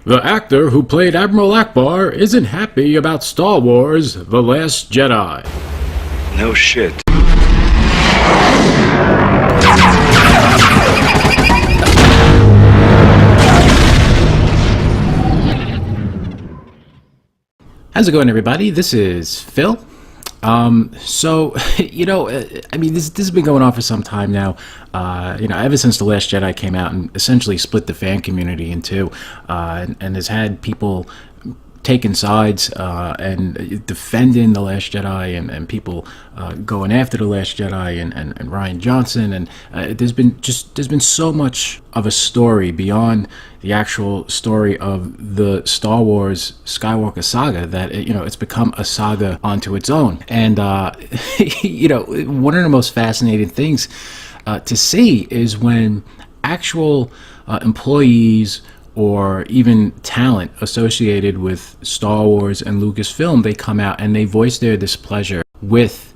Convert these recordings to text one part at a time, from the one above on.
The actor who played Admiral Ackbar isn't happy about Star Wars: The Last Jedi. No shit. How's it going, everybody? This is Phil. This has been going on for some time now. Ever since The Last Jedi came out and essentially split the fan community in two, and has had people taking sides and defending The Last Jedi, and people going after The Last Jedi and Rian Johnson, and there's been so much of a story beyond the actual story of the Star Wars Skywalker saga that it's become a saga onto its own. And one of the most fascinating things to see is when actual employees or even talent associated with Star Wars and Lucasfilm, they come out and they voice their displeasure with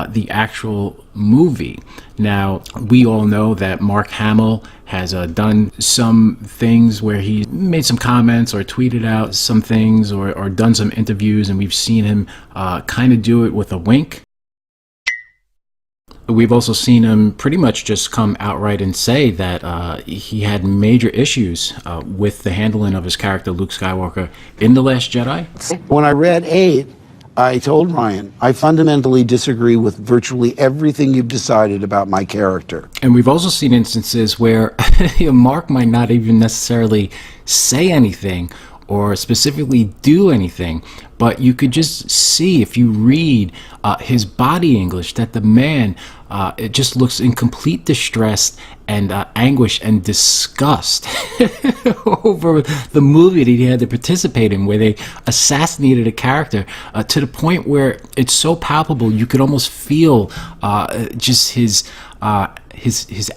the actual movie. Now, we all know that Mark Hamill has done some things where he made some comments or tweeted out some things or done some interviews, and we've seen him kind of do it with a wink. We've also seen him pretty much just come outright and say that he had major issues with the handling of his character Luke Skywalker in The Last Jedi. When I read 8, I told Ryan, I fundamentally disagree with virtually everything you've decided about my character. And we've also seen instances where Mark might not even necessarily say anything or specifically do anything, but you could just see, if you read his body English, that the man it just looks in complete distress and anguish and disgust over the movie that he had to participate in, where they assassinated a character to the point where it's so palpable you could almost feel just his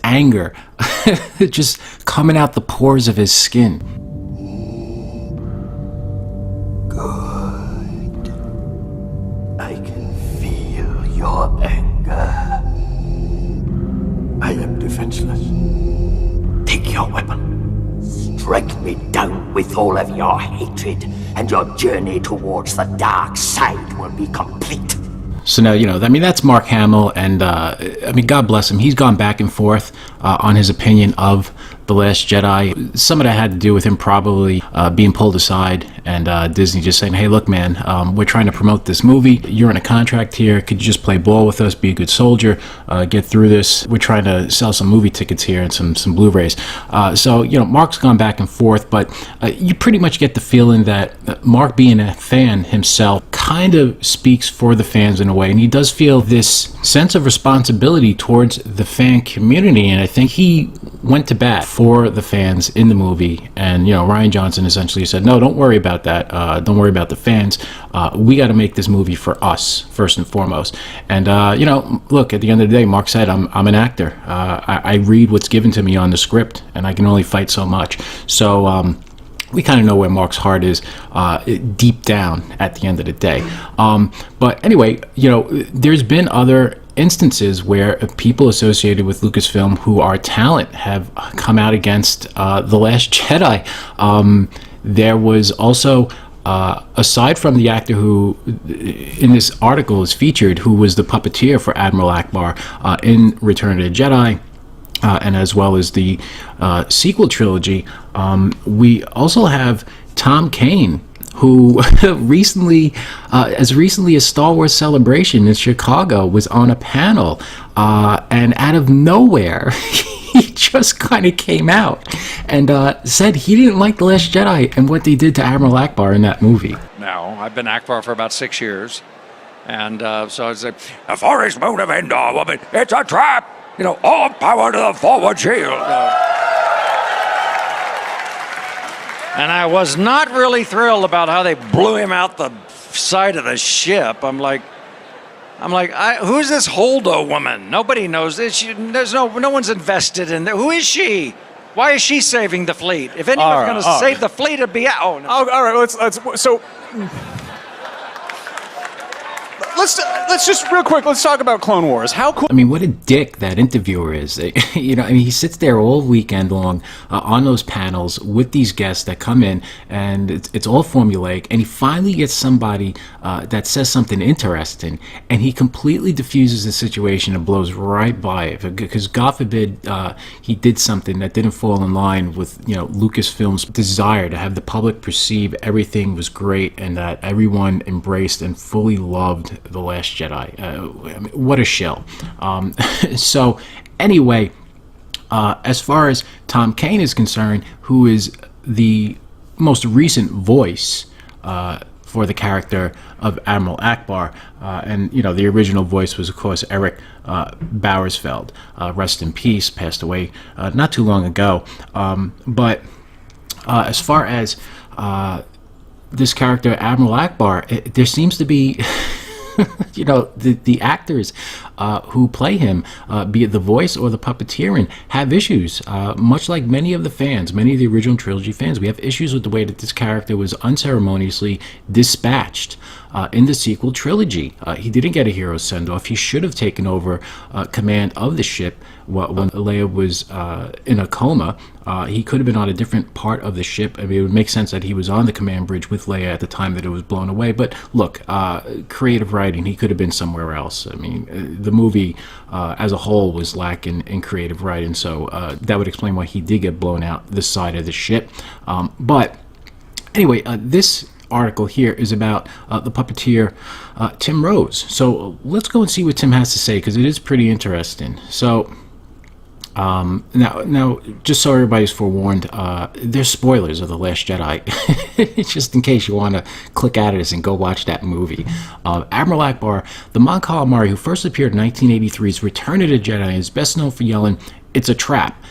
anger just coming out the pores of his skin. Good. I can feel your anger. I am defenseless. Take your weapon. Strike me down with all of your hatred, and your journey towards the dark side will be complete. So now, that's Mark Hamill, and God bless him. He's gone back and forth on his opinion of The Last Jedi. Some of that had to do with him probably being pulled aside, and Disney just saying, hey, look, man, we're trying to promote this movie. You're in a contract here. Could you just play ball with us, be a good soldier, get through this? We're trying to sell some movie tickets here and some Blu-rays. Mark's gone back and forth, but you pretty much get the feeling that Mark, being a fan himself, kind of speaks for the fans in a way, and he does feel this sense of responsibility towards the fan community, and I think he went to bat for the fans in the movie. And Rian Johnson essentially said, no, don't worry about that, don't worry about the fans, we got to make this movie for us first and foremost. And look, at the end of the day, Mark said, I'm an actor, I read what's given to me on the script, and I can only fight so much. So we kind of know where Mark's heart is deep down at the end of the day. But anyway, there's been other instances where people associated with Lucasfilm who are talent have come out against The Last Jedi. There was also, aside from the actor who in this article is featured, who was the puppeteer for Admiral Ackbar in Return of the Jedi, and as well as the sequel trilogy, we also have Tom Kane, who recently as Star Wars Celebration in Chicago, was on a panel, and out of nowhere, he just kind of came out and said he didn't like The Last Jedi and what they did to Admiral Ackbar in that movie. Now, I've been Ackbar for about 6 years, and so I was like, the forest moon of Endor, woman, it's a trap! All power to the forward shield. And I was not really thrilled about how they blew him out the side of the ship. I'm like, who's this Holdo woman? Nobody knows this. There's no one's invested in that. Who is she? Why is she saving the fleet? If anyone's going to save the fleet, it'd be. Oh, no. All right. Let's. So let's just real quick. Let's talk about Clone Wars. How cool? I mean, what a dick that interviewer is. You know, I mean, he sits there all weekend long on those panels with these guests that come in, and it's all formulaic. And he finally gets somebody that says something interesting, and he completely diffuses the situation and blows right by it. Because God forbid he did something that didn't fall in line with, you know, Lucasfilm's desire to have the public perceive everything was great and that everyone embraced and fully loved The Last Jedi. I mean, what a shill. So anyway, as far as Tom Kane is concerned, who is the most recent voice for the character of Admiral Ackbar, and you know, the original voice was of course Eric Bowersfeld, rest in peace, passed away not too long ago. But as far as this character Admiral Ackbar, there seems to be you know, the actors who play him, be it the voice or the puppeteering, have issues. Much like many of the fans, many of the original trilogy fans, we have issues with the way that this character was unceremoniously dispatched in the sequel trilogy. He didn't get a hero send-off. He should have taken over command of the ship when Leia was in a coma. He could have been on a different part of the ship. I mean, it would make sense that he was on the command bridge with Leia at the time that it was blown away. But look, creative writing, he could have been somewhere else. I mean, the movie as a whole was lacking in creative writing, so that would explain why he did get blown out this side of the ship. But anyway, this article here is about the puppeteer Tim Rose. So let's go and see what Tim has to say, because it is pretty interesting. So now, just so everybody's forewarned, there's spoilers of The Last Jedi, just in case you want to click out of this and go watch that movie. Admiral Ackbar, the Mon Calamari who first appeared in 1983's Return of the Jedi, is best known for yelling, "It's a trap,"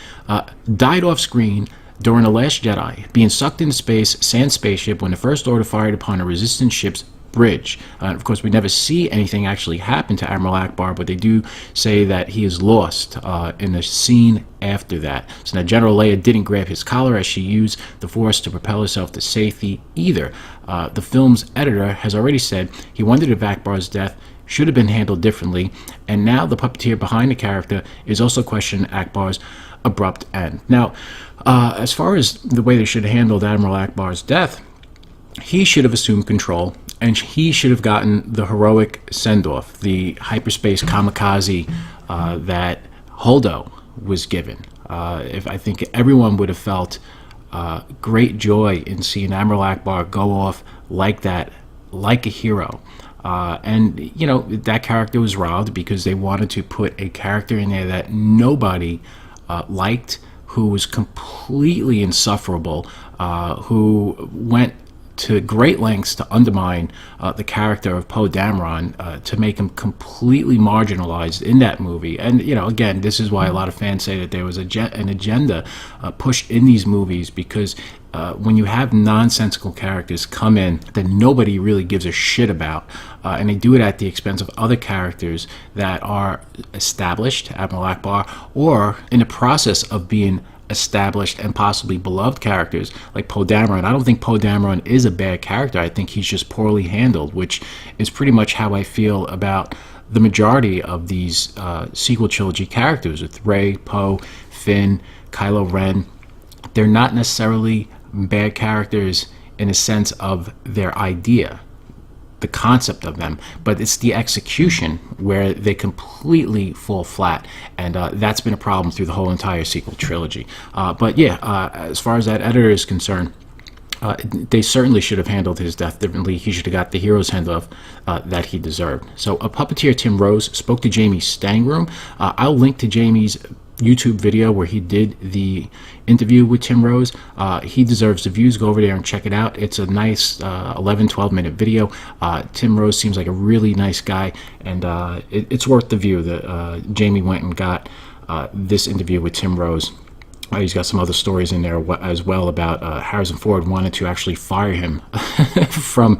died off screen during The Last Jedi, being sucked into space, sand spaceship, when the First Order fired upon a resistance ship's bridge. Of course, we never see anything actually happen to Admiral Ackbar, but they do say that he is lost in the scene after that. So now General Leia didn't grab his collar as she used the Force to propel herself to safety either. The film's editor has already said he wondered if Ackbar's death should have been handled differently, and now the puppeteer behind the character is also questioning Ackbar's abrupt end. Now, as far as the way they should have handled Admiral Ackbar's death, he should have assumed control, and he should have gotten the heroic send-off, the hyperspace kamikaze that Holdo was given. If I think everyone would have felt great joy in seeing Admiral Ackbar go off like that, like a hero. And, you know, that character was robbed because they wanted to put a character in there that nobody liked, who was completely insufferable, who went to great lengths to undermine the character of Poe Dameron, to make him completely marginalized in that movie. And, you know, again, this is why a lot of fans say that there was an agenda pushed in these movies, because when you have nonsensical characters come in that nobody really gives a shit about, and they do it at the expense of other characters that are established, Admiral Ackbar, or in the process of being established and possibly beloved characters like Poe Dameron. I don't think Poe Dameron is a bad character. I think he's just poorly handled, which is pretty much how I feel about the majority of these sequel trilogy characters, with Rey, Poe, Finn, Kylo Ren. They're not necessarily bad characters in a sense of their idea, the concept of them, but it's the execution where they completely fall flat, and that's been a problem through the whole entire sequel trilogy. But yeah, as far as that editor is concerned, they certainly should have handled his death differently. He should have got the hero's handoff that he deserved. So puppeteer Tim Rose spoke to Jamie Stangroom. I'll link to Jamie's YouTube video where he did the interview with Tim Rose. He deserves the views. Go over there and check it out. It's a nice 11-12 minute video. Tim Rose seems like a really nice guy, and it's worth the view. Jamie went and got this interview with Tim Rose. He's got some other stories in there as well about Harrison Ford wanted to actually fire him from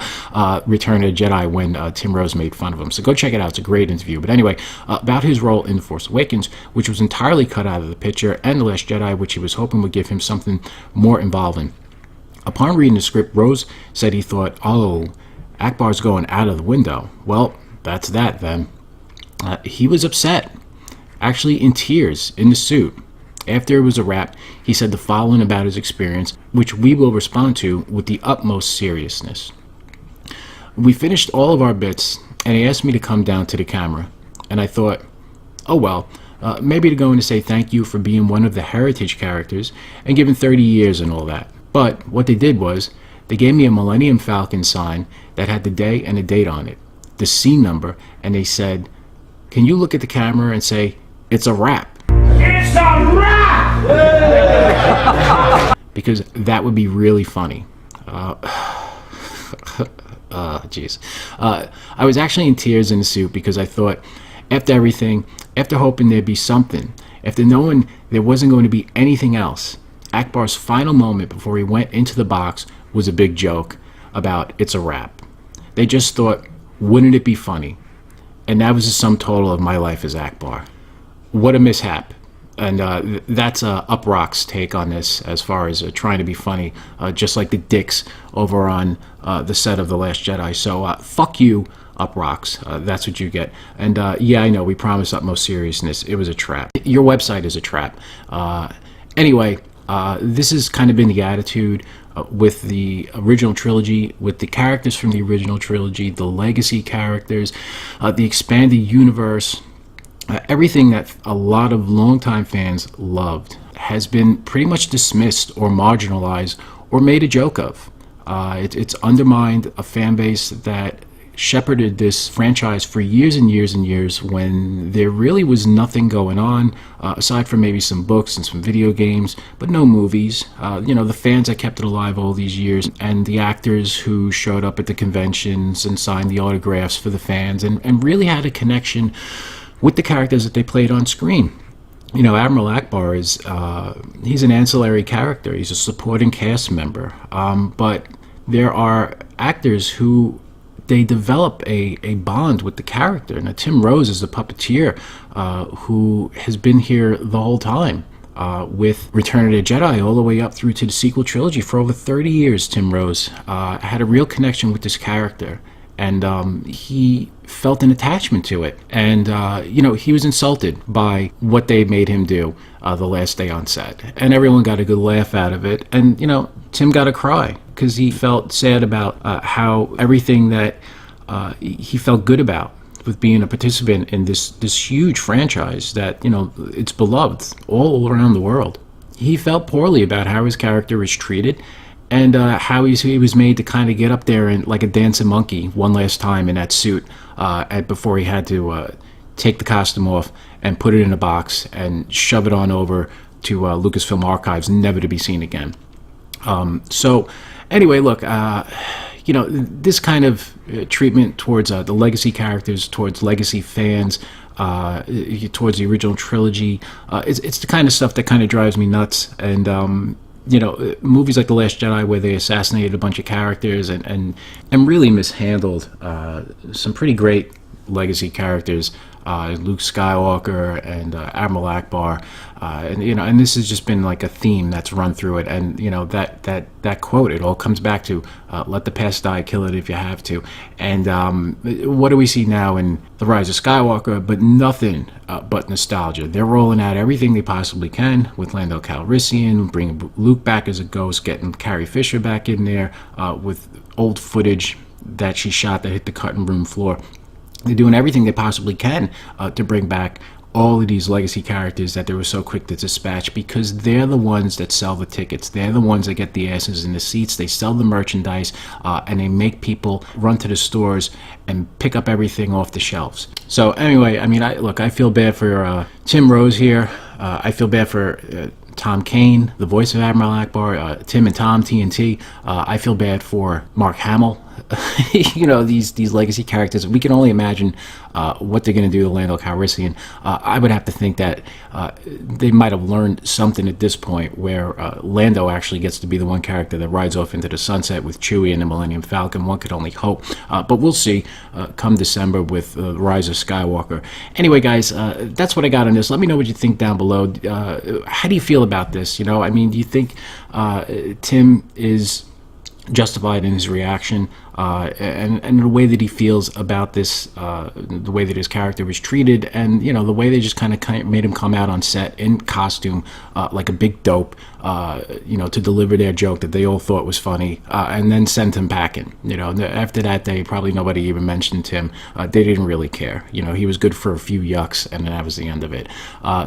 Return of the Jedi when Tim Rose made fun of him. So go check it out. It's a great interview. But anyway, about his role in The Force Awakens, which was entirely cut out of the picture, and The Last Jedi, which he was hoping would give him something more involving. Upon reading the script, Rose said he thought, oh, Ackbar's going out of the window. Well, that's that then. He was upset, actually in tears, in the suit. After it was a wrap, he said the following about his experience, which we will respond to with the utmost seriousness. We finished all of our bits, and he asked me to come down to the camera. And I thought, oh well, maybe to go in to say thank you for being one of the heritage characters and giving 30 years and all that. But what they did was, they gave me a Millennium Falcon sign that had the day and the date on it, the scene number, and they said, can you look at the camera and say, it's a wrap? It's a wrap! Because that would be really funny. Jeez. I was actually in tears in the suit because I thought, after everything, after hoping there'd be something, after knowing there wasn't going to be anything else, Ackbar's final moment before he went into the box was a big joke about it's a wrap. They just thought, wouldn't it be funny? And that was the sum total of my life as Ackbar. What a mishap. And that's Uprock's take on this as far as trying to be funny, just like the dicks over on the set of The Last Jedi. So fuck you, Uprocks. That's what you get. And yeah, I know, we promised utmost seriousness. It was a trap. Your website is a trap. Anyway, this has kind of been the attitude with the original trilogy, with the characters from the original trilogy, the legacy characters, the expanded universe. Everything that a lot of longtime fans loved has been pretty much dismissed or marginalized or made a joke of. It's undermined a fan base that shepherded this franchise for years and years and years when there really was nothing going on aside from maybe some books and some video games, but no movies. You know, the fans that kept it alive all these years and the actors who showed up at the conventions and signed the autographs for the fans and really had a connection with the characters that they played on screen. You know, Admiral Ackbar is, he's an ancillary character. He's a supporting cast member. But there are actors who, they develop a bond with the character. Now, Tim Rose is the puppeteer who has been here the whole time. With Return of the Jedi all the way up through to the sequel trilogy. For over 30 years, Tim Rose had a real connection with this character. And he felt an attachment to it. And, you know, he was insulted by what they made him do the last day on set. And everyone got a good laugh out of it. And, you know, Tim got a cry because he felt sad about how everything that he felt good about with being a participant in this huge franchise that, you know, it's beloved all around the world. He felt poorly about how his character was treated. And how he was made to kind of get up there and like a dancing monkey one last time in that suit before he had to take the costume off and put it in a box and shove it on over to Lucasfilm Archives, never to be seen again. So anyway, look, you know, this kind of treatment towards the legacy characters, towards legacy fans, towards the original trilogy, it's the kind of stuff that kind of drives me nuts. And you know, movies like The Last Jedi where they assassinated a bunch of characters and really mishandled some pretty great legacy characters, Luke Skywalker and Admiral Ackbar, and you know, and this has just been like a theme that's run through it. And you know, that quote, it all comes back to let the past die, kill it if you have to. And what do we see now in The Rise of Skywalker? But nothing but nostalgia. They're rolling out everything they possibly can with Lando Calrissian, bringing Luke back as a ghost, getting Carrie Fisher back in there with old footage that she shot that hit the cutting room floor. They're doing everything they possibly can to bring back all of these legacy characters that they were so quick to dispatch, because they're the ones that sell the tickets. They're the ones that get the asses in the seats. They sell the merchandise, and they make people run to the stores and pick up everything off the shelves. So anyway, I mean, I feel bad for Tim Rose here. I feel bad for Tom Kane, the voice of Admiral Ackbar, Tim and Tom, TNT. I feel bad for Mark Hamill. You know, these legacy characters, we can only imagine what they're going to do to Lando Calrissian. I would have to think that they might have learned something at this point where Lando actually gets to be the one character that rides off into the sunset with Chewie and the Millennium Falcon. One could only hope. But we'll see come December with The Rise of Skywalker. Anyway, guys, that's what I got on this. Let me know what you think down below. How do you feel about this? You know, I mean, do you think Tim is justified in his reaction? and the way that he feels about this, the way that his character was treated, and the way they just kind of made him come out on set in costume like a big dope, to deliver their joke that they all thought was funny, and then sent him packing. After that day, probably nobody even mentioned him. They didn't really care. He was good for a few yucks, and then that was the end of it.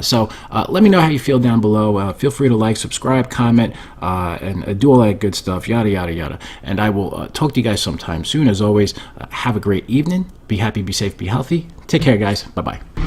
So let me know how you feel down below. Feel free to like, subscribe, comment, and do all that good stuff, yada, yada, yada. And I will talk to you guys sometime soon. As always, have a great evening. Be happy, be safe, be healthy. Take care, guys. Bye-bye.